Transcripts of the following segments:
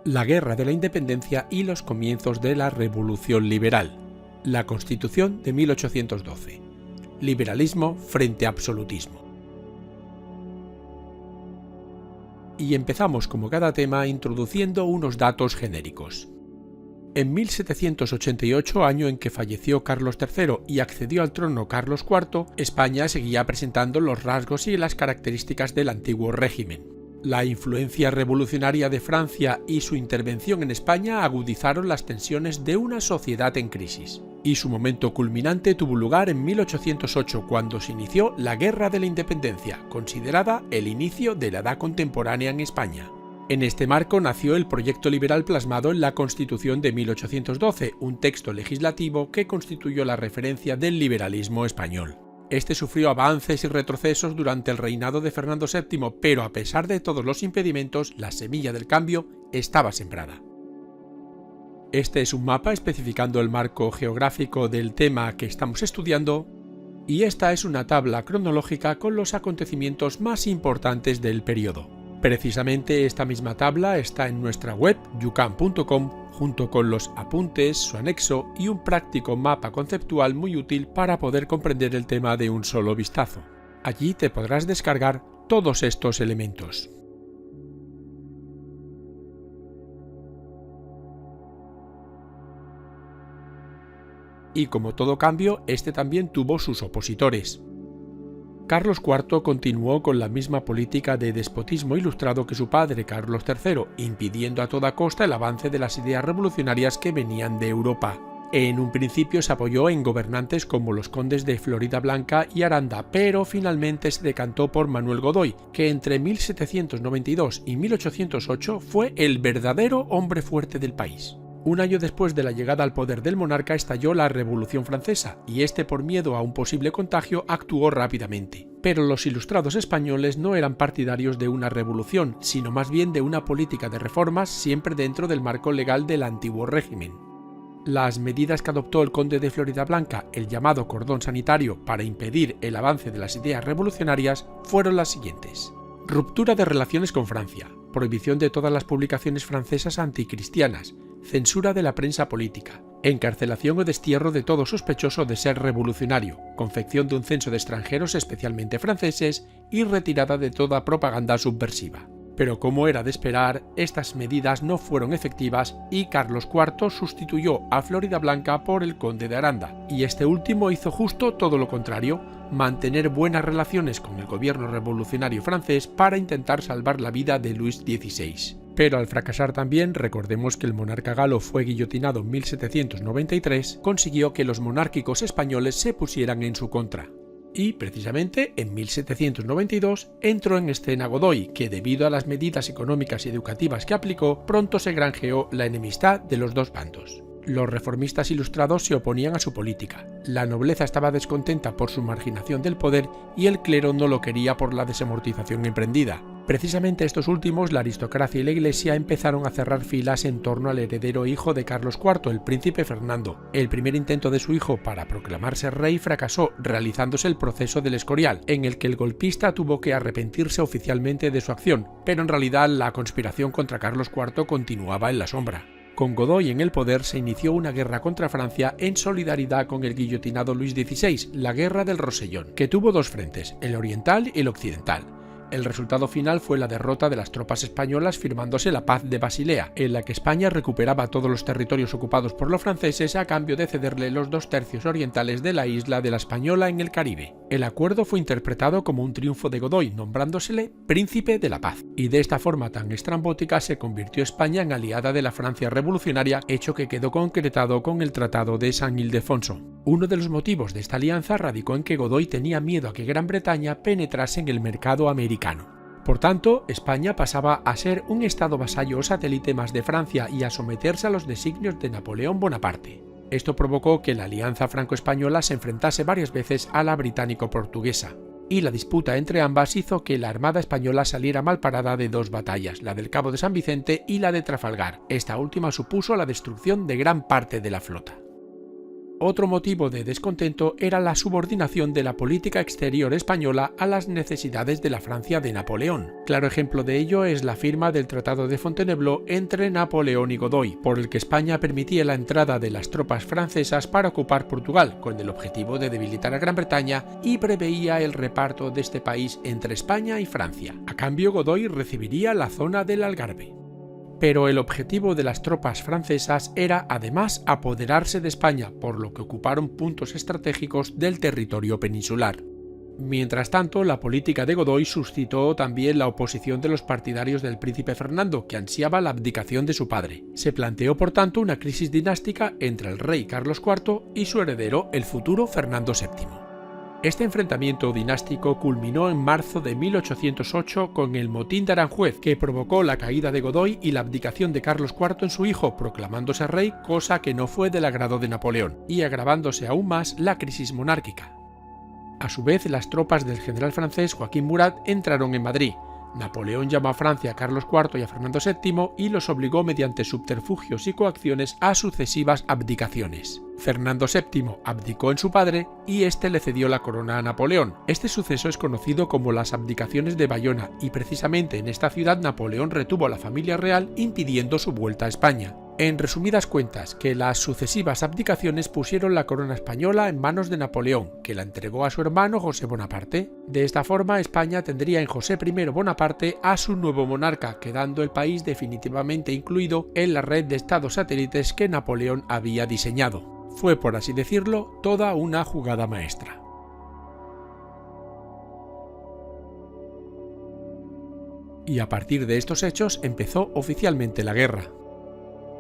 la Guerra de la Independencia y los comienzos de la Revolución Liberal, la Constitución de 1812, liberalismo frente a absolutismo. Y empezamos como cada tema introduciendo unos datos genéricos. En 1788, año en que falleció Carlos III y accedió al trono Carlos IV, España seguía presentando los rasgos y las características del antiguo régimen. La influencia revolucionaria de Francia y su intervención en España agudizaron las tensiones de una sociedad en crisis, y su momento culminante tuvo lugar en 1808, cuando se inició la Guerra de la Independencia, considerada el inicio de la Edad Contemporánea en España. En este marco nació el proyecto liberal plasmado en la Constitución de 1812, un texto legislativo que constituyó la referencia del liberalismo español. Este sufrió avances y retrocesos durante el reinado de Fernando VII, pero a pesar de todos los impedimentos, la semilla del cambio estaba sembrada. Este es un mapa especificando el marco geográfico del tema que estamos estudiando, y esta es una tabla cronológica con los acontecimientos más importantes del periodo. Precisamente esta misma tabla está en nuestra web yucam.com junto con los apuntes, su anexo y un práctico mapa conceptual muy útil para poder comprender el tema de un solo vistazo. Allí te podrás descargar todos estos elementos. Y como todo cambio, este también tuvo sus opositores. Carlos IV continuó con la misma política de despotismo ilustrado que su padre Carlos III, impidiendo a toda costa el avance de las ideas revolucionarias que venían de Europa. En un principio se apoyó en gobernantes como los condes de Floridablanca y Aranda, pero finalmente se decantó por Manuel Godoy, que entre 1792 y 1808 fue el verdadero hombre fuerte del país. Un año después de la llegada al poder del monarca estalló la Revolución Francesa, y este, por miedo a un posible contagio, actuó rápidamente. Pero los ilustrados españoles no eran partidarios de una revolución, sino más bien de una política de reformas siempre dentro del marco legal del antiguo régimen. Las medidas que adoptó el conde de Floridablanca, el llamado cordón sanitario, para impedir el avance de las ideas revolucionarias, fueron las siguientes. Ruptura de relaciones con Francia, prohibición de todas las publicaciones francesas anticristianas, censura de la prensa política, encarcelación o destierro de todo sospechoso de ser revolucionario, confección de un censo de extranjeros especialmente franceses y retirada de toda propaganda subversiva. Pero como era de esperar, estas medidas no fueron efectivas y Carlos IV sustituyó a Floridablanca por el conde de Aranda, y este último hizo justo todo lo contrario, mantener buenas relaciones con el gobierno revolucionario francés para intentar salvar la vida de Luis XVI. Pero al fracasar también, recordemos que el monarca galo fue guillotinado en 1793, consiguió que los monárquicos españoles se pusieran en su contra. Y, precisamente, en 1792 entró en escena Godoy, que debido a las medidas económicas y educativas que aplicó, pronto se granjeó la enemistad de los dos bandos. Los reformistas ilustrados se oponían a su política, la nobleza estaba descontenta por su marginación del poder y el clero no lo quería por la desamortización emprendida. Precisamente estos últimos, la aristocracia y la iglesia, empezaron a cerrar filas en torno al heredero hijo de Carlos IV, el príncipe Fernando. El primer intento de su hijo para proclamarse rey fracasó, realizándose el proceso del Escorial, en el que el golpista tuvo que arrepentirse oficialmente de su acción, pero en realidad la conspiración contra Carlos IV continuaba en la sombra. Con Godoy en el poder se inició una guerra contra Francia en solidaridad con el guillotinado Luis XVI, la Guerra del Rosellón, que tuvo dos frentes, el oriental y el occidental. El resultado final fue la derrota de las tropas españolas firmándose la Paz de Basilea, en la que España recuperaba todos los territorios ocupados por los franceses a cambio de cederle los 2/3 orientales de la isla de la Española en el Caribe. El acuerdo fue interpretado como un triunfo de Godoy, nombrándosele Príncipe de la Paz, y de esta forma tan estrambótica se convirtió España en aliada de la Francia revolucionaria, hecho que quedó concretado con el Tratado de San Ildefonso. Uno de los motivos de esta alianza radicó en que Godoy tenía miedo a que Gran Bretaña penetrase en el mercado americano. Por tanto, España pasaba a ser un estado vasallo o satélite más de Francia y a someterse a los designios de Napoleón Bonaparte. Esto provocó que la alianza franco-española se enfrentase varias veces a la británico-portuguesa, y la disputa entre ambas hizo que la Armada española saliera mal parada de dos batallas, la del Cabo de San Vicente y la de Trafalgar. Esta última supuso la destrucción de gran parte de la flota. Otro motivo de descontento era la subordinación de la política exterior española a las necesidades de la Francia de Napoleón. Claro ejemplo de ello es la firma del Tratado de Fontainebleau entre Napoleón y Godoy, por el que España permitía la entrada de las tropas francesas para ocupar Portugal, con el objetivo de debilitar a Gran Bretaña, y preveía el reparto de este país entre España y Francia. A cambio, Godoy recibiría la zona del Algarve. Pero el objetivo de las tropas francesas era además apoderarse de España, por lo que ocuparon puntos estratégicos del territorio peninsular. Mientras tanto, la política de Godoy suscitó también la oposición de los partidarios del príncipe Fernando, que ansiaba la abdicación de su padre. Se planteó, por tanto, una crisis dinástica entre el rey Carlos IV y su heredero, el futuro Fernando VII. Este enfrentamiento dinástico culminó en marzo de 1808 con el motín de Aranjuez, que provocó la caída de Godoy y la abdicación de Carlos IV en su hijo, proclamándose rey, cosa que no fue del agrado de Napoleón, y agravándose aún más la crisis monárquica. A su vez, las tropas del general francés Joaquín Murat entraron en Madrid. Napoleón llamó a Francia a Carlos IV y a Fernando VII y los obligó mediante subterfugios y coacciones a sucesivas abdicaciones. Fernando VII abdicó en su padre y este le cedió la corona a Napoleón. Este suceso es conocido como las abdicaciones de Bayona y precisamente en esta ciudad Napoleón retuvo a la familia real impidiendo su vuelta a España. En resumidas cuentas, que las sucesivas abdicaciones pusieron la corona española en manos de Napoleón, que la entregó a su hermano José Bonaparte. De esta forma, España tendría en José I Bonaparte a su nuevo monarca, quedando el país definitivamente incluido en la red de estados satélites que Napoleón había diseñado. Fue, por así decirlo, toda una jugada maestra. Y a partir de estos hechos empezó oficialmente la guerra.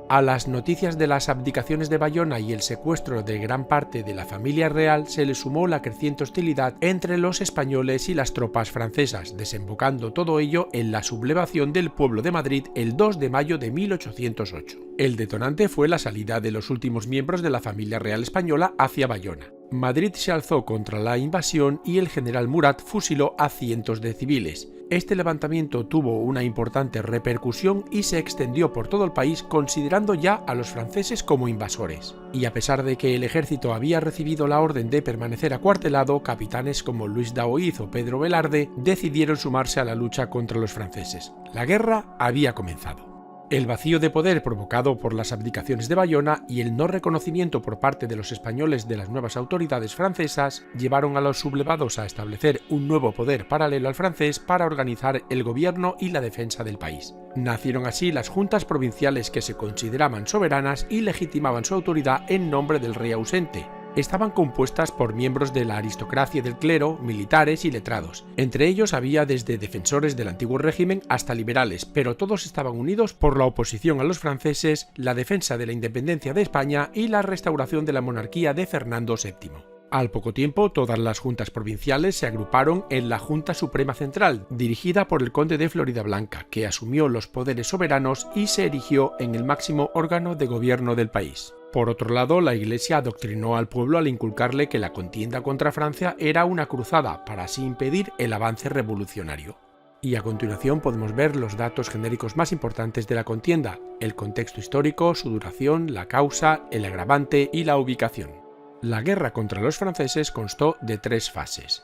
A las noticias de las abdicaciones de Bayona y el secuestro de gran parte de la familia real se le sumó la creciente hostilidad entre los españoles y las tropas francesas, desembocando todo ello en la sublevación del pueblo de Madrid el 2 de mayo de 1808. El detonante fue la salida de los últimos miembros de la familia real española hacia Bayona. Madrid se alzó contra la invasión y el general Murat fusiló a cientos de civiles. Este levantamiento tuvo una importante repercusión y se extendió por todo el país, considerando ya a los franceses como invasores. Y a pesar de que el ejército había recibido la orden de permanecer acuartelado, capitanes como Luis Daoiz o Pedro Velarde decidieron sumarse a la lucha contra los franceses. La guerra había comenzado. El vacío de poder provocado por las abdicaciones de Bayona y el no reconocimiento por parte de los españoles de las nuevas autoridades francesas llevaron a los sublevados a establecer un nuevo poder paralelo al francés para organizar el gobierno y la defensa del país. Nacieron así las juntas provinciales que se consideraban soberanas y legitimaban su autoridad en nombre del rey ausente. Estaban compuestas por miembros de la aristocracia del clero, militares y letrados. Entre ellos había desde defensores del antiguo régimen hasta liberales, pero todos estaban unidos por la oposición a los franceses, la defensa de la independencia de España y la restauración de la monarquía de Fernando VII. Al poco tiempo, todas las juntas provinciales se agruparon en la Junta Suprema Central, dirigida por el conde de Floridablanca, que asumió los poderes soberanos y se erigió en el máximo órgano de gobierno del país. Por otro lado, la Iglesia adoctrinó al pueblo al inculcarle que la contienda contra Francia era una cruzada para así impedir el avance revolucionario. Y a continuación podemos ver los datos genéricos más importantes de la contienda, el contexto histórico, su duración, la causa, el agravante y la ubicación. La guerra contra los franceses constó de 3 fases.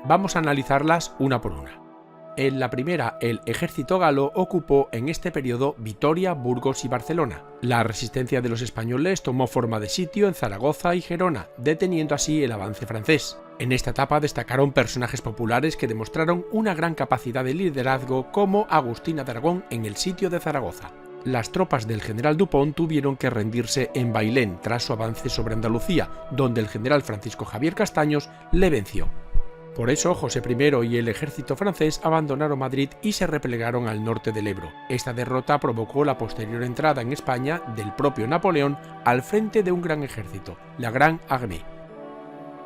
Vamos a analizarlas una por una. En la primera, el ejército galo ocupó en este periodo Vitoria, Burgos y Barcelona. La resistencia de los españoles tomó forma de sitio en Zaragoza y Gerona, deteniendo así el avance francés. En esta etapa destacaron personajes populares que demostraron una gran capacidad de liderazgo, como Agustina de Aragón en el sitio de Zaragoza. Las tropas del general Dupont tuvieron que rendirse en Bailén tras su avance sobre Andalucía, donde el general Francisco Javier Castaños le venció. Por eso, José I y el ejército francés abandonaron Madrid y se replegaron al norte del Ebro. Esta derrota provocó la posterior entrada en España del propio Napoleón al frente de un gran ejército, la Gran Armée.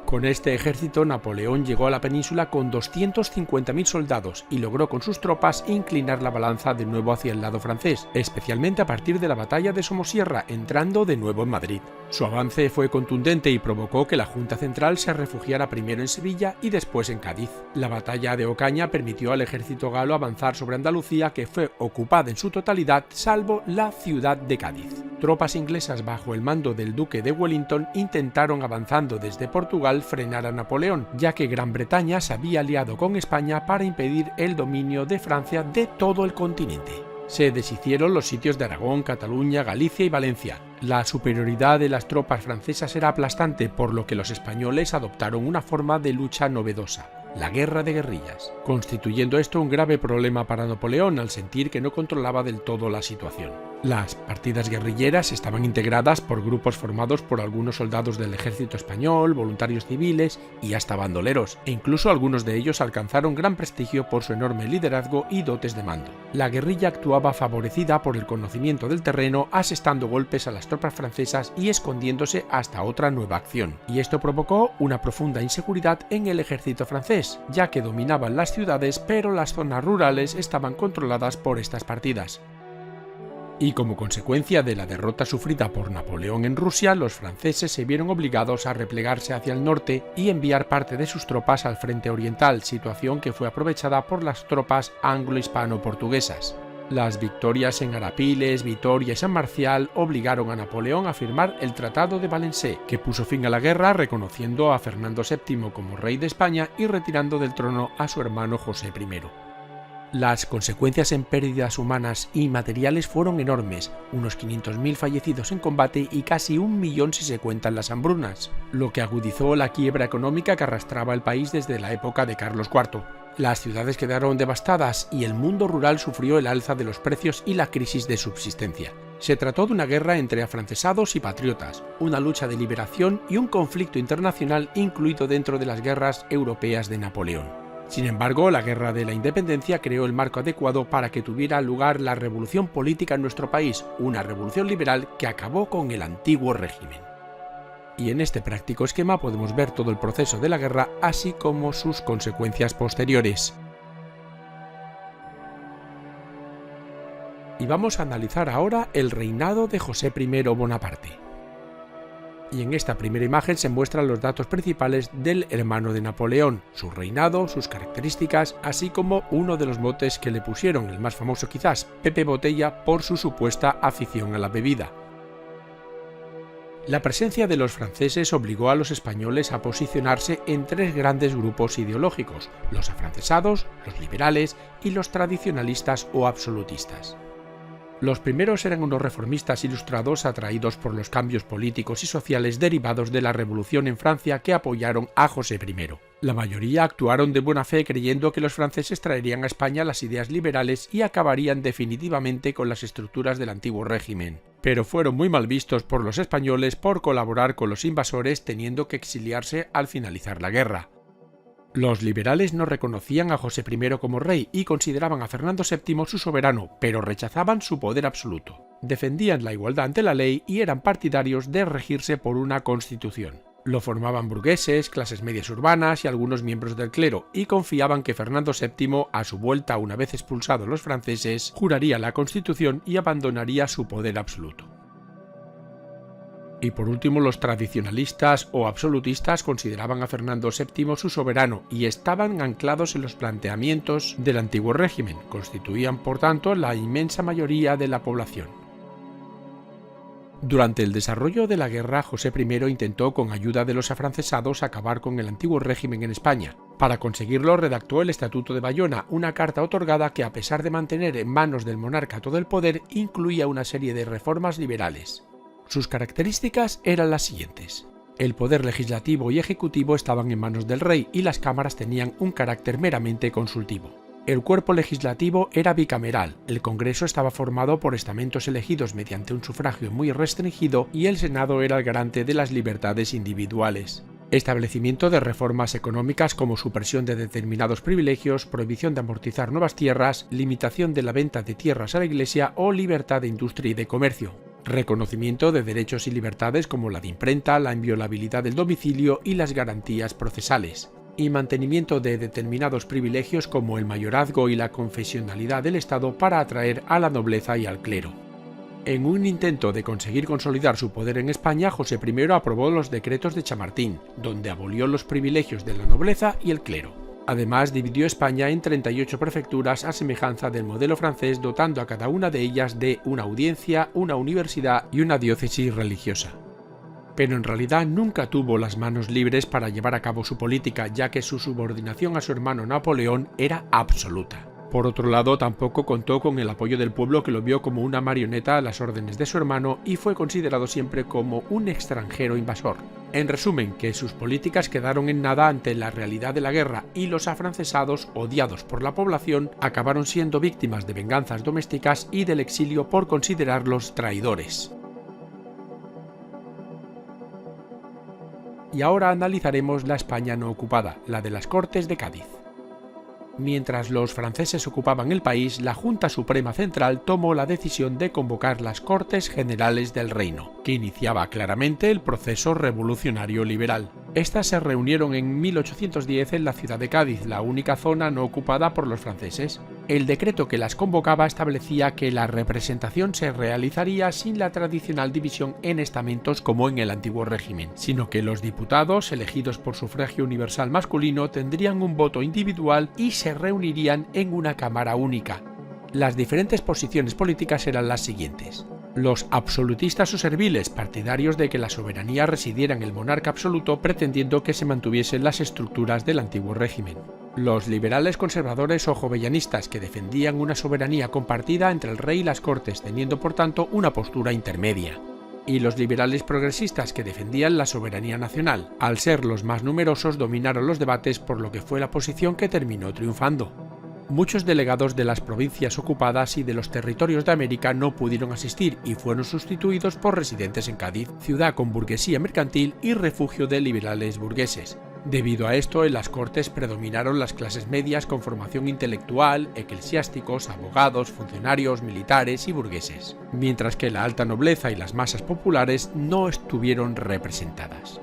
Con este ejército, Napoleón llegó a la península con 250.000 soldados y logró con sus tropas inclinar la balanza de nuevo hacia el lado francés, especialmente a partir de la batalla de Somosierra, entrando de nuevo en Madrid. Su avance fue contundente y provocó que la Junta Central se refugiara primero en Sevilla y después en Cádiz. La batalla de Ocaña permitió al ejército galo avanzar sobre Andalucía, que fue ocupada en su totalidad salvo la ciudad de Cádiz. tropas inglesas bajo el mando del duque de Wellington intentaron, avanzando desde Portugal, frenar a Napoleón, ya que Gran Bretaña se había aliado con España para impedir el dominio de Francia de todo el continente. Se deshicieron los sitios de Aragón, Cataluña, Galicia y Valencia. La superioridad de las tropas francesas era aplastante, por lo que los españoles adoptaron una forma de lucha novedosa: la guerra de guerrillas, constituyendo esto un grave problema para Napoleón al sentir que no controlaba del todo la situación. Las partidas guerrilleras estaban integradas por grupos formados por algunos soldados del ejército español, voluntarios civiles y hasta bandoleros, e incluso algunos de ellos alcanzaron gran prestigio por su enorme liderazgo y dotes de mando. La guerrilla actuaba favorecida por el conocimiento del terreno, asestando golpes a las tropas francesas y escondiéndose hasta otra nueva acción, y esto provocó una profunda inseguridad en el ejército francés, ya que dominaban las ciudades pero las zonas rurales estaban controladas por estas partidas. Y como consecuencia de la derrota sufrida por Napoleón en Rusia, los franceses se vieron obligados a replegarse hacia el norte y enviar parte de sus tropas al frente oriental, situación que fue aprovechada por las tropas anglo-hispano-portuguesas. Las victorias en Arapiles, Vitoria y San Marcial obligaron a Napoleón a firmar el Tratado de Valencé, que puso fin a la guerra reconociendo a Fernando VII como rey de España y retirando del trono a su hermano José I. Las consecuencias en pérdidas humanas y materiales fueron enormes, unos 500.000 fallecidos en combate y casi 1 millón si se cuentan las hambrunas, lo que agudizó la quiebra económica que arrastraba el país desde la época de Carlos IV. Las ciudades quedaron devastadas y el mundo rural sufrió el alza de los precios y la crisis de subsistencia. Se trató de una guerra entre afrancesados y patriotas, una lucha de liberación y un conflicto internacional incluido dentro de las guerras europeas de Napoleón. Sin embargo, la Guerra de la Independencia creó el marco adecuado para que tuviera lugar la revolución política en nuestro país, una revolución liberal que acabó con el antiguo régimen. Y en este práctico esquema podemos ver todo el proceso de la guerra, así como sus consecuencias posteriores. Y vamos a analizar ahora el reinado de José I Bonaparte. Y en esta primera imagen se muestran los datos principales del hermano de Napoleón, su reinado, sus características, así como uno de los motes que le pusieron, el más famoso quizás, Pepe Botella, por su supuesta afición a la bebida. La presencia de los franceses obligó a los españoles a posicionarse en 3 grandes grupos ideológicos: los afrancesados, los liberales y los tradicionalistas o absolutistas. Los primeros eran unos reformistas ilustrados atraídos por los cambios políticos y sociales derivados de la Revolución en Francia que apoyaron a José I. La mayoría actuaron de buena fe creyendo que los franceses traerían a España las ideas liberales y acabarían definitivamente con las estructuras del antiguo régimen, pero fueron muy mal vistos por los españoles por colaborar con los invasores, teniendo que exiliarse al finalizar la guerra. Los liberales no reconocían a José I como rey y consideraban a Fernando VII su soberano, pero rechazaban su poder absoluto. Defendían la igualdad ante la ley y eran partidarios de regirse por una constitución. Lo formaban burgueses, clases medias urbanas y algunos miembros del clero, y confiaban que Fernando VII, a su vuelta una vez expulsados los franceses, juraría la constitución y abandonaría su poder absoluto. Y por último, los tradicionalistas o absolutistas consideraban a Fernando VII su soberano y estaban anclados en los planteamientos del antiguo régimen, constituían por tanto la inmensa mayoría de la población. Durante el desarrollo de la guerra, José I intentó con ayuda de los afrancesados acabar con el antiguo régimen en España. Para conseguirlo redactó el Estatuto de Bayona, una carta otorgada que, a pesar de mantener en manos del monarca todo el poder, incluía una serie de reformas liberales. Sus características eran las siguientes. El poder legislativo y ejecutivo estaban en manos del rey y las cámaras tenían un carácter meramente consultivo. El cuerpo legislativo era bicameral, el Congreso estaba formado por estamentos elegidos mediante un sufragio muy restringido y el Senado era el garante de las libertades individuales. Establecimiento de reformas económicas como supresión de determinados privilegios, prohibición de amortizar nuevas tierras, limitación de la venta de tierras a la Iglesia o libertad de industria y de comercio. Reconocimiento de derechos y libertades como la de imprenta, la inviolabilidad del domicilio y las garantías procesales. Y mantenimiento de determinados privilegios como el mayorazgo y la confesionalidad del Estado para atraer a la nobleza y al clero. En un intento de conseguir consolidar su poder en España, José I aprobó los decretos de Chamartín, donde abolió los privilegios de la nobleza y el clero. Además, dividió España en 38 prefecturas a semejanza del modelo francés, dotando a cada una de ellas de una audiencia, una universidad y una diócesis religiosa. Pero en realidad nunca tuvo las manos libres para llevar a cabo su política, ya que su subordinación a su hermano Napoleón era absoluta. Por otro lado, tampoco contó con el apoyo del pueblo, que lo vio como una marioneta a las órdenes de su hermano y fue considerado siempre como un extranjero invasor. En resumen, que sus políticas quedaron en nada ante la realidad de la guerra y los afrancesados, odiados por la población, acabaron siendo víctimas de venganzas domésticas y del exilio por considerarlos traidores. Y ahora analizaremos la España no ocupada, la de las Cortes de Cádiz. Mientras los franceses ocupaban el país, la Junta Suprema Central tomó la decisión de convocar las Cortes Generales del Reino, que iniciaba claramente el proceso revolucionario liberal. Estas se reunieron en 1810 en la ciudad de Cádiz, la única zona no ocupada por los franceses. El decreto que las convocaba establecía que la representación se realizaría sin la tradicional división en estamentos como en el antiguo régimen, sino que los diputados, elegidos por sufragio universal masculino, tendrían un voto individual y se reunirían en una cámara única. Las diferentes posiciones políticas eran las siguientes: los absolutistas o serviles, partidarios de que la soberanía residiera en el monarca absoluto, pretendiendo que se mantuviesen las estructuras del antiguo régimen; los liberales conservadores o jovellanistas, que defendían una soberanía compartida entre el rey y las Cortes, teniendo por tanto una postura intermedia; y los liberales progresistas, que defendían la soberanía nacional. Al ser los más numerosos, dominaron los debates, por lo que fue la posición que terminó triunfando. Muchos delegados de las provincias ocupadas y de los territorios de América no pudieron asistir y fueron sustituidos por residentes en Cádiz, ciudad con burguesía mercantil y refugio de liberales burgueses. Debido a esto, en las Cortes predominaron las clases medias con formación intelectual, eclesiásticos, abogados, funcionarios, militares y burgueses, mientras que la alta nobleza y las masas populares no estuvieron representadas.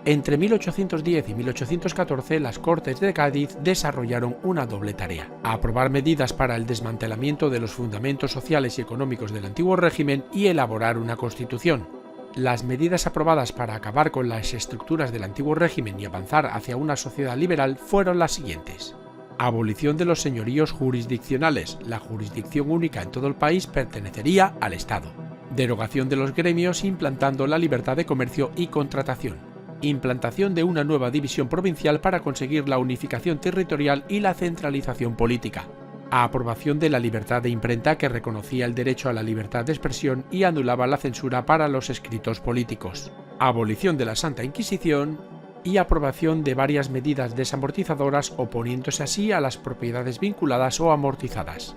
Entre 1810 y 1814, las Cortes de Cádiz desarrollaron una doble tarea: aprobar medidas para el desmantelamiento de los fundamentos sociales y económicos del antiguo régimen y elaborar una constitución. Las medidas aprobadas para acabar con las estructuras del antiguo régimen y avanzar hacia una sociedad liberal fueron las siguientes: abolición de los señoríos jurisdiccionales, la jurisdicción única en todo el país pertenecería al Estado; derogación de los gremios implantando la libertad de comercio y contratación; implantación de una nueva división provincial para conseguir la unificación territorial y la centralización política; aprobación de la libertad de imprenta, que reconocía el derecho a la libertad de expresión y anulaba la censura para los escritos políticos; abolición de la Santa Inquisición y aprobación de varias medidas desamortizadoras, oponiéndose así a las propiedades vinculadas o amortizadas.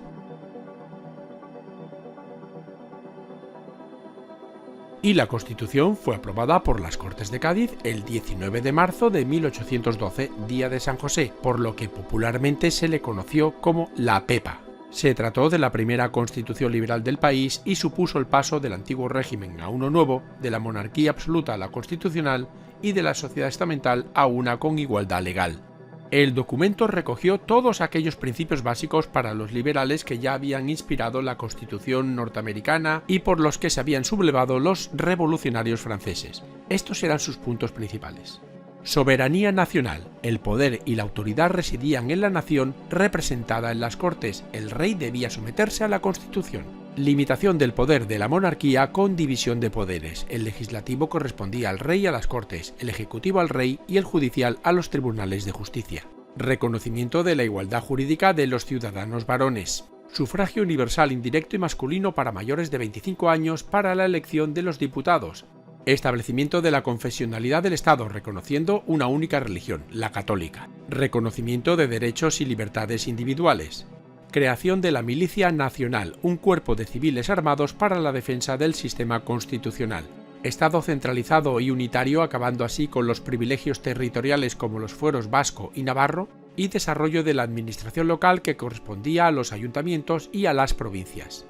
Y la Constitución fue aprobada por las Cortes de Cádiz el 19 de marzo de 1812, día de San José, por lo que popularmente se le conoció como la Pepa. Se trató de la primera constitución liberal del país y supuso el paso del antiguo régimen a uno nuevo, de la monarquía absoluta a la constitucional y de la sociedad estamental a una con igualdad legal. El documento recogió todos aquellos principios básicos para los liberales que ya habían inspirado la Constitución norteamericana y por los que se habían sublevado los revolucionarios franceses. Estos eran sus puntos principales: soberanía nacional. El poder y la autoridad residían en la nación representada en las Cortes. El rey debía someterse a la Constitución. Limitación del poder de la monarquía con división de poderes. El legislativo correspondía al rey y a las Cortes, el ejecutivo al rey y el judicial a los tribunales de justicia. Reconocimiento de la igualdad jurídica de los ciudadanos varones. Sufragio universal indirecto y masculino para mayores de 25 años para la elección de los diputados. Establecimiento de la confesionalidad del Estado, reconociendo una única religión, la católica. Reconocimiento de derechos y libertades individuales. Creación de la Milicia Nacional, un cuerpo de civiles armados para la defensa del sistema constitucional. Estado centralizado y unitario, acabando así con los privilegios territoriales como los fueros vasco y navarro, y desarrollo de la administración local, que correspondía a los ayuntamientos y a las provincias.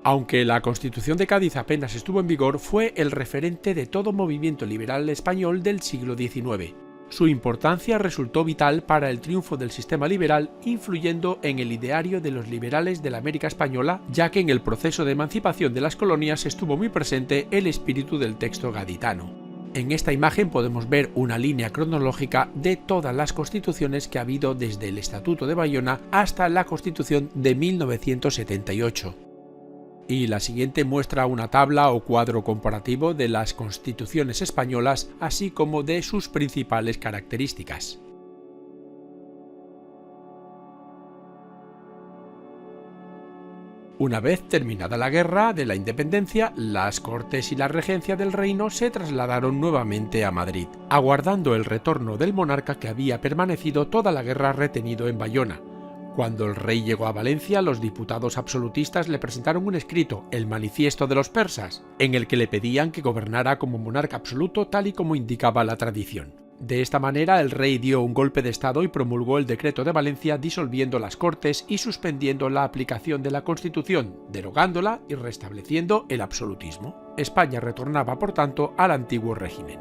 Aunque la Constitución de Cádiz apenas estuvo en vigor, fue el referente de todo movimiento liberal español del siglo XIX. Su importancia resultó vital para el triunfo del sistema liberal, influyendo en el ideario de los liberales de la América española, ya que en el proceso de emancipación de las colonias estuvo muy presente el espíritu del texto gaditano. En esta imagen podemos ver una línea cronológica de todas las constituciones que ha habido desde el Estatuto de Bayona hasta la Constitución de 1978. Y la siguiente muestra una tabla o cuadro comparativo de las constituciones españolas, así como de sus principales características. Una vez terminada la Guerra de la Independencia, las Cortes y la Regencia del Reino se trasladaron nuevamente a Madrid, aguardando el retorno del monarca que había permanecido toda la guerra retenido en Bayona. Cuando el rey llegó a Valencia, los diputados absolutistas le presentaron un escrito, el Manifiesto de los Persas, en el que le pedían que gobernara como monarca absoluto tal y como indicaba la tradición. De esta manera, el rey dio un golpe de estado y promulgó el Decreto de Valencia disolviendo las Cortes y suspendiendo la aplicación de la Constitución, derogándola y restableciendo el absolutismo. España retornaba, por tanto, al antiguo régimen.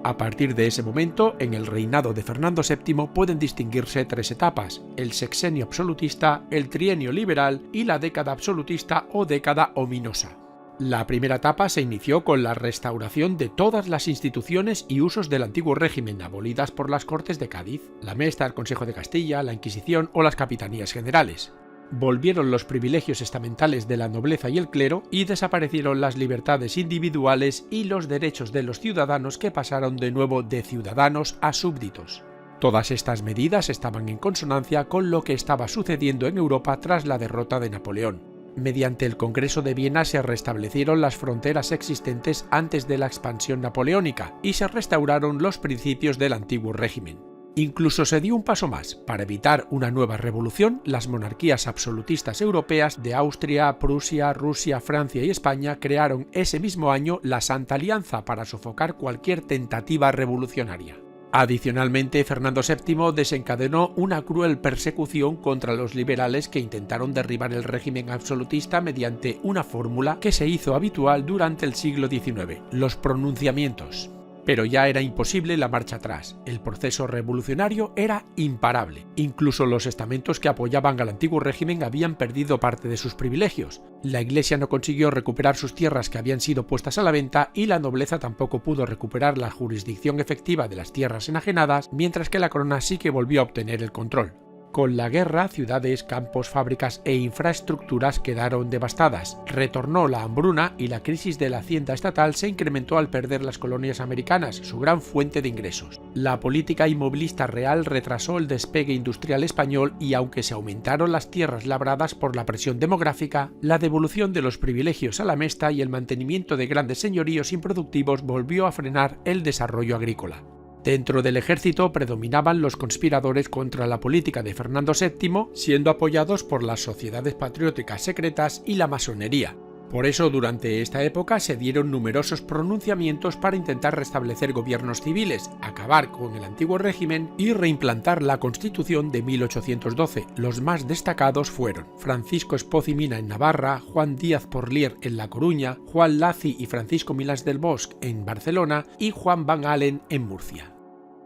A partir de ese momento, en el reinado de Fernando VII pueden distinguirse tres etapas: el sexenio absolutista, el trienio liberal y la década absolutista o década ominosa. La primera etapa se inició con la restauración de todas las instituciones y usos del antiguo régimen abolidas por las Cortes de Cádiz, la Mesta, el Consejo de Castilla, la Inquisición o las Capitanías Generales. Volvieron los privilegios estamentales de la nobleza y el clero y desaparecieron las libertades individuales y los derechos de los ciudadanos, que pasaron de nuevo de ciudadanos a súbditos. Todas estas medidas estaban en consonancia con lo que estaba sucediendo en Europa tras la derrota de Napoleón. Mediante el Congreso de Viena se restablecieron las fronteras existentes antes de la expansión napoleónica y se restauraron los principios del antiguo régimen. Incluso se dio un paso más. Para evitar una nueva revolución, las monarquías absolutistas europeas de Austria, Prusia, Rusia, Francia y España crearon ese mismo año la Santa Alianza para sofocar cualquier tentativa revolucionaria. Adicionalmente, Fernando VII desencadenó una cruel persecución contra los liberales que intentaron derribar el régimen absolutista mediante una fórmula que se hizo habitual durante el siglo XIX, los pronunciamientos. Pero ya era imposible la marcha atrás. El proceso revolucionario era imparable. Incluso los estamentos que apoyaban al antiguo régimen habían perdido parte de sus privilegios. La Iglesia no consiguió recuperar sus tierras que habían sido puestas a la venta y la nobleza tampoco pudo recuperar la jurisdicción efectiva de las tierras enajenadas, mientras que la corona sí que volvió a obtener el control. Con la guerra, ciudades, campos, fábricas e infraestructuras quedaron devastadas. Retornó la hambruna y la crisis de la hacienda estatal se incrementó al perder las colonias americanas, su gran fuente de ingresos. La política inmovilista real retrasó el despegue industrial español y, aunque se aumentaron las tierras labradas por la presión demográfica, la devolución de los privilegios a la Mesta y el mantenimiento de grandes señoríos improductivos volvió a frenar el desarrollo agrícola. Dentro del ejército predominaban los conspiradores contra la política de Fernando VII, siendo apoyados por las sociedades patrióticas secretas y la masonería. Por eso, durante esta época se dieron numerosos pronunciamientos para intentar restablecer gobiernos civiles, acabar con el antiguo régimen y reimplantar la Constitución de 1812. Los más destacados fueron Francisco Espoz y Mina en Navarra, Juan Díaz Porlier en La Coruña, Juan Lacy y Francisco Milás del Bosch en Barcelona y Juan Van Allen en Murcia.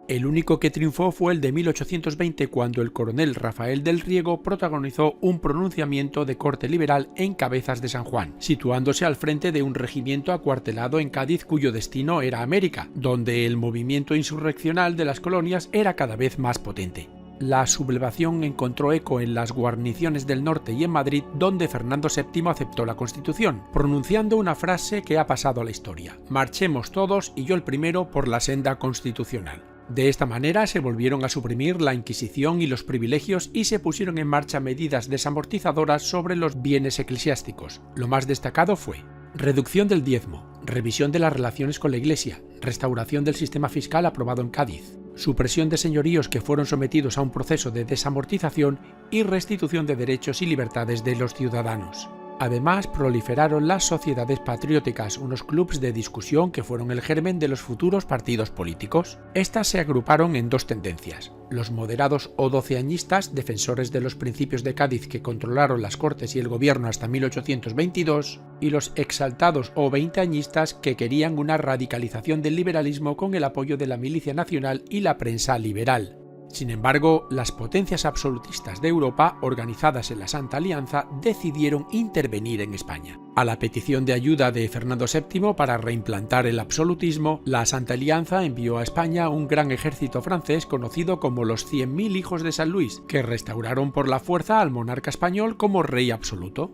El único que triunfó fue el de 1820, cuando el coronel Rafael del Riego protagonizó un pronunciamiento de corte liberal en Cabezas de San Juan, situándose al frente de un regimiento acuartelado en Cádiz cuyo destino era América, donde el movimiento insurreccional de las colonias era cada vez más potente. La sublevación encontró eco en las guarniciones del norte y en Madrid, donde Fernando VII aceptó la Constitución, pronunciando una frase que ha pasado a la historia: «Marchemos todos, y yo el primero, por la senda constitucional». De esta manera se volvieron a suprimir la Inquisición y los privilegios y se pusieron en marcha medidas desamortizadoras sobre los bienes eclesiásticos. Lo más destacado fue reducción del diezmo, revisión de las relaciones con la Iglesia, restauración del sistema fiscal aprobado en Cádiz, supresión de señoríos que fueron sometidos a un proceso de desamortización y restitución de derechos y libertades de los ciudadanos. Además, proliferaron las sociedades patrióticas, unos clubs de discusión que fueron el germen de los futuros partidos políticos. Estas se agruparon en dos tendencias: los moderados o doceañistas, defensores de los principios de Cádiz que controlaron las Cortes y el gobierno hasta 1822, y los exaltados o veinteañistas que querían una radicalización del liberalismo con el apoyo de la milicia nacional y la prensa liberal. Sin embargo, las potencias absolutistas de Europa, organizadas en la Santa Alianza, decidieron intervenir en España. A la petición de ayuda de Fernando VII para reimplantar el absolutismo, la Santa Alianza envió a España un gran ejército francés conocido como los 100.000 hijos de San Luis, que restauraron por la fuerza al monarca español como rey absoluto.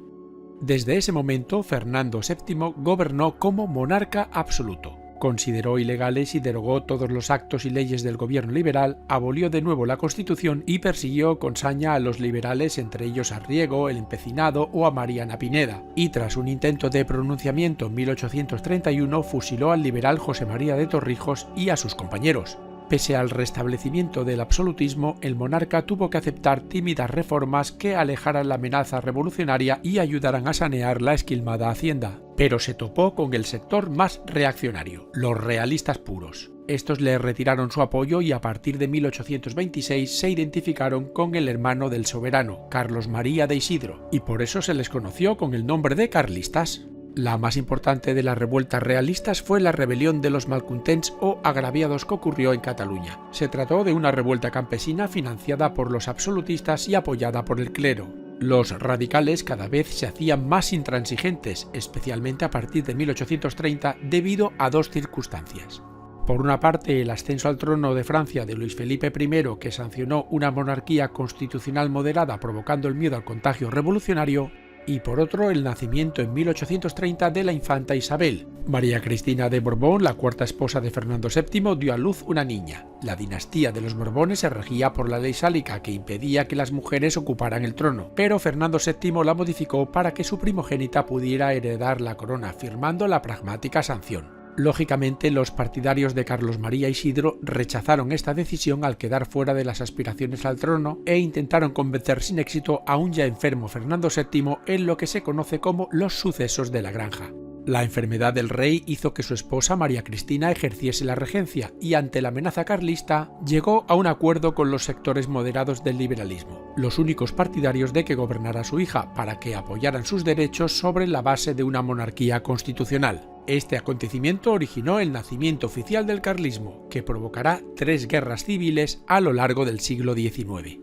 Desde ese momento, Fernando VII gobernó como monarca absoluto. Consideró ilegales y derogó todos los actos y leyes del gobierno liberal, abolió de nuevo la Constitución y persiguió con saña a los liberales, entre ellos a Riego, el Empecinado o a Mariana Pineda, y tras un intento de pronunciamiento en 1831 fusiló al liberal José María de Torrijos y a sus compañeros. Pese al restablecimiento del absolutismo, el monarca tuvo que aceptar tímidas reformas que alejaran la amenaza revolucionaria y ayudaran a sanear la esquilmada hacienda. Pero se topó con el sector más reaccionario, los realistas puros. Estos le retiraron su apoyo y a partir de 1826 se identificaron con el hermano del soberano, Carlos María de Isidro, y por eso se les conoció con el nombre de carlistas. La más importante de las revueltas realistas fue la rebelión de los malcontents o agraviados que ocurrió en Cataluña. Se trató de una revuelta campesina financiada por los absolutistas y apoyada por el clero. Los radicales cada vez se hacían más intransigentes, especialmente a partir de 1830, debido a dos circunstancias. Por una parte, el ascenso al trono de Francia de Luis Felipe I, que sancionó una monarquía constitucional moderada provocando el miedo al contagio revolucionario, y por otro el nacimiento en 1830 de la infanta Isabel. María Cristina de Borbón, la cuarta esposa de Fernando VII, dio a luz una niña. La dinastía de los Borbones se regía por la ley sálica que impedía que las mujeres ocuparan el trono, pero Fernando VII la modificó para que su primogénita pudiera heredar la corona, firmando la pragmática sanción. Lógicamente, los partidarios de Carlos María Isidro rechazaron esta decisión al quedar fuera de las aspiraciones al trono e intentaron convencer sin éxito a un ya enfermo Fernando VII en lo que se conoce como los sucesos de la Granja. La enfermedad del rey hizo que su esposa María Cristina ejerciese la regencia y ante la amenaza carlista llegó a un acuerdo con los sectores moderados del liberalismo, los únicos partidarios de que gobernara su hija, para que apoyaran sus derechos sobre la base de una monarquía constitucional. Este acontecimiento originó el nacimiento oficial del carlismo, que provocará 3 guerras civiles a lo largo del siglo XIX.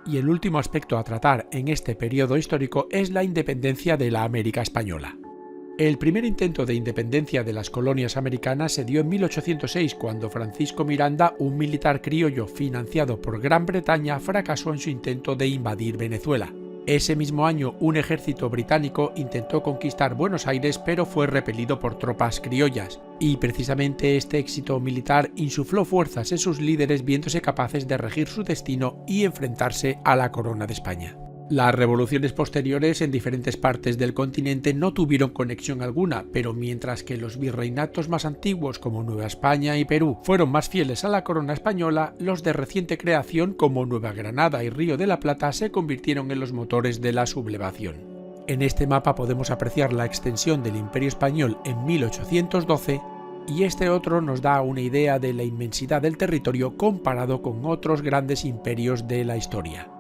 Y el último aspecto a tratar en este periodo histórico es la independencia de la América española. El primer intento de independencia de las colonias americanas se dio en 1806 cuando Francisco Miranda, un militar criollo financiado por Gran Bretaña, fracasó en su intento de invadir Venezuela. Ese mismo año, un ejército británico intentó conquistar Buenos Aires, pero fue repelido por tropas criollas, y precisamente este éxito militar insufló fuerzas en sus líderes viéndose capaces de regir su destino y enfrentarse a la corona de España. Las revoluciones posteriores en diferentes partes del continente no tuvieron conexión alguna, pero mientras que los virreinatos más antiguos como Nueva España y Perú fueron más fieles a la corona española, los de reciente creación como Nueva Granada y Río de la Plata se convirtieron en los motores de la sublevación. En este mapa podemos apreciar la extensión del Imperio Español en 1812 y este otro nos da una idea de la inmensidad del territorio comparado con otros grandes imperios de la historia.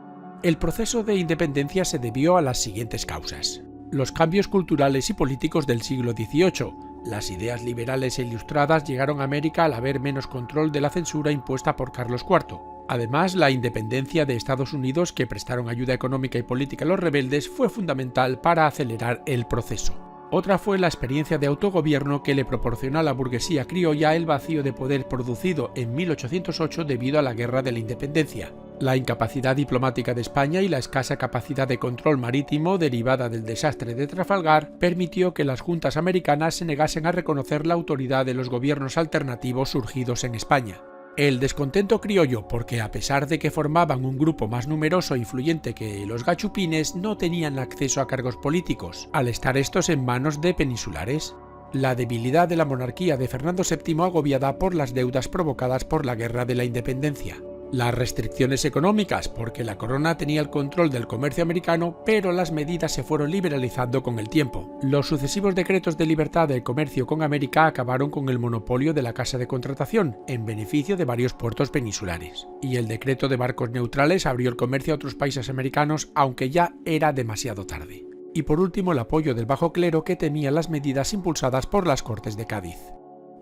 El proceso de independencia se debió a las siguientes causas: los cambios culturales y políticos del siglo XVIII. Las ideas liberales e ilustradas llegaron a América al haber menos control de la censura impuesta por Carlos IV. Además, la independencia de Estados Unidos, que prestaron ayuda económica y política a los rebeldes, fue fundamental para acelerar el proceso. Otra fue la experiencia de autogobierno que le proporcionó a la burguesía criolla el vacío de poder producido en 1808 debido a la Guerra de la Independencia. La incapacidad diplomática de España y la escasa capacidad de control marítimo derivada del desastre de Trafalgar permitió que las juntas americanas se negasen a reconocer la autoridad de los gobiernos alternativos surgidos en España. El descontento criollo, porque a pesar de que formaban un grupo más numeroso e influyente que los gachupines, no tenían acceso a cargos políticos, al estar estos en manos de peninsulares. La debilidad de la monarquía de Fernando VII agobiada por las deudas provocadas por la Guerra de la Independencia. Las restricciones económicas, porque la corona tenía el control del comercio americano, pero las medidas se fueron liberalizando con el tiempo. Los sucesivos decretos de libertad del comercio con América acabaron con el monopolio de la Casa de Contratación, en beneficio de varios puertos peninsulares. Y el decreto de barcos neutrales abrió el comercio a otros países americanos, aunque ya era demasiado tarde. Y por último, el apoyo del bajo clero que temía las medidas impulsadas por las Cortes de Cádiz.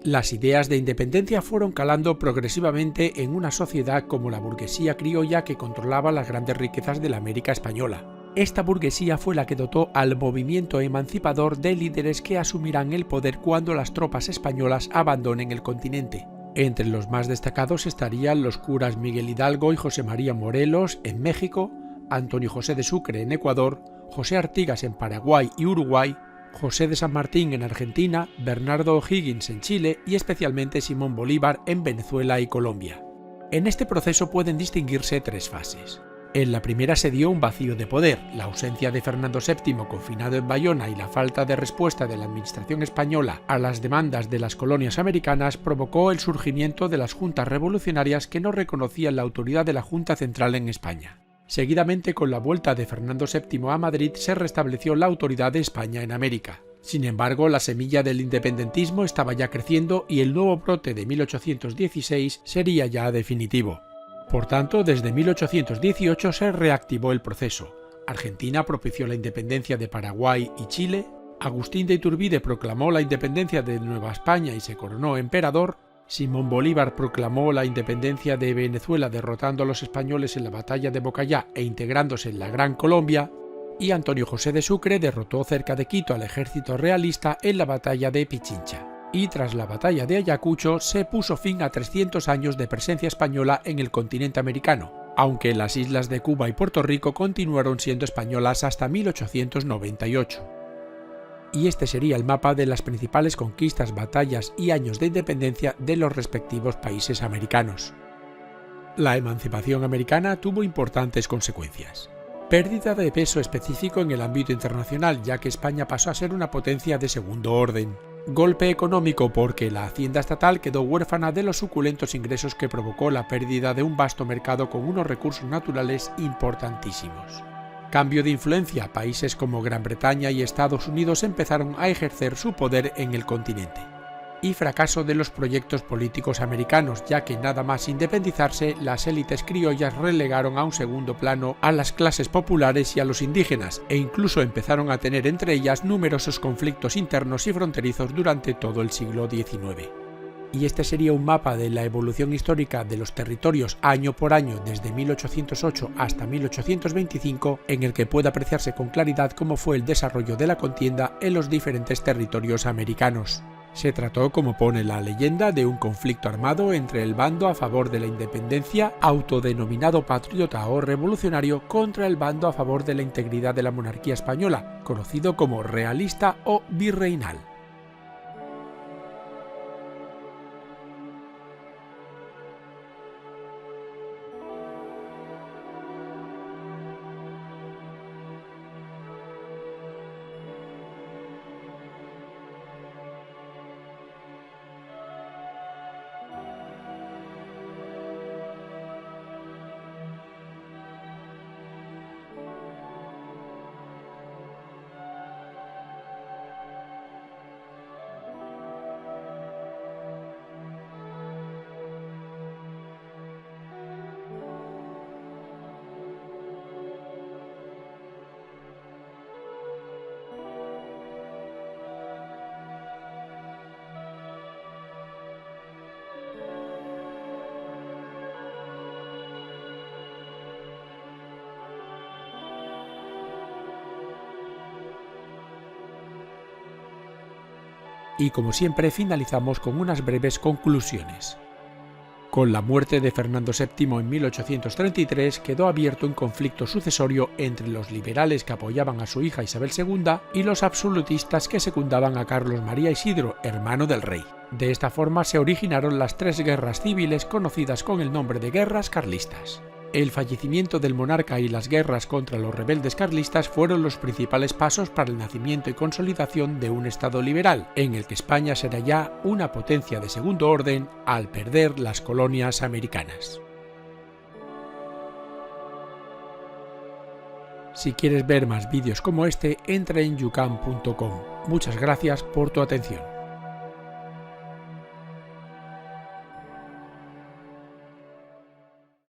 Las ideas de independencia fueron calando progresivamente en una sociedad como la burguesía criolla que controlaba las grandes riquezas de la América española. Esta burguesía fue la que dotó al movimiento emancipador de líderes que asumirán el poder cuando las tropas españolas abandonen el continente. Entre los más destacados estarían los curas Miguel Hidalgo y José María Morelos en México, Antonio José de Sucre en Ecuador, José Artigas en Paraguay y Uruguay, José de San Martín en Argentina, Bernardo O'Higgins en Chile y especialmente Simón Bolívar en Venezuela y Colombia. En este proceso pueden distinguirse tres fases. En la primera se dio un vacío de poder, la ausencia de Fernando VII confinado en Bayona y la falta de respuesta de la administración española a las demandas de las colonias americanas provocó el surgimiento de las juntas revolucionarias que no reconocían la autoridad de la Junta Central en España. Seguidamente, con la vuelta de Fernando VII a Madrid, se restableció la autoridad de España en América. Sin embargo, la semilla del independentismo estaba ya creciendo y el nuevo brote de 1816 sería ya definitivo. Por tanto, desde 1818 se reactivó el proceso. Argentina propició la independencia de Paraguay y Chile, Agustín de Iturbide proclamó la independencia de Nueva España y se coronó emperador, Simón Bolívar proclamó la independencia de Venezuela derrotando a los españoles en la batalla de Bocayá e integrándose en la Gran Colombia, y Antonio José de Sucre derrotó cerca de Quito al ejército realista en la batalla de Pichincha. Y tras la batalla de Ayacucho se puso fin a 300 años de presencia española en el continente americano, aunque las islas de Cuba y Puerto Rico continuaron siendo españolas hasta 1898. Y este sería el mapa de las principales conquistas, batallas y años de independencia de los respectivos países americanos. La emancipación americana tuvo importantes consecuencias. Pérdida de peso específico en el ámbito internacional, ya que España pasó a ser una potencia de segundo orden. Golpe económico porque la hacienda estatal quedó huérfana de los suculentos ingresos que provocó la pérdida de un vasto mercado con unos recursos naturales importantísimos. Cambio de influencia, países como Gran Bretaña y Estados Unidos empezaron a ejercer su poder en el continente. Y fracaso de los proyectos políticos americanos, ya que nada más independizarse, las élites criollas relegaron a un segundo plano a las clases populares y a los indígenas, e incluso empezaron a tener entre ellas numerosos conflictos internos y fronterizos durante todo el siglo XIX. Y este sería un mapa de la evolución histórica de los territorios año por año desde 1808 hasta 1825, en el que puede apreciarse con claridad cómo fue el desarrollo de la contienda en los diferentes territorios americanos. Se trató, como pone la leyenda, de un conflicto armado entre el bando a favor de la independencia, autodenominado patriota o revolucionario, contra el bando a favor de la integridad de la monarquía española, conocido como realista o virreinal. Y como siempre finalizamos con unas breves conclusiones. Con la muerte de Fernando VII en 1833 quedó abierto un conflicto sucesorio entre los liberales que apoyaban a su hija Isabel II y los absolutistas que secundaban a Carlos María Isidro, hermano del rey. De esta forma se originaron las tres guerras civiles conocidas con el nombre de guerras carlistas. El fallecimiento del monarca y las guerras contra los rebeldes carlistas fueron los principales pasos para el nacimiento y consolidación de un Estado liberal, en el que España será ya una potencia de segundo orden al perder las colonias americanas. Si quieres ver más vídeos como este, entra en youcan.com. Muchas gracias por tu atención.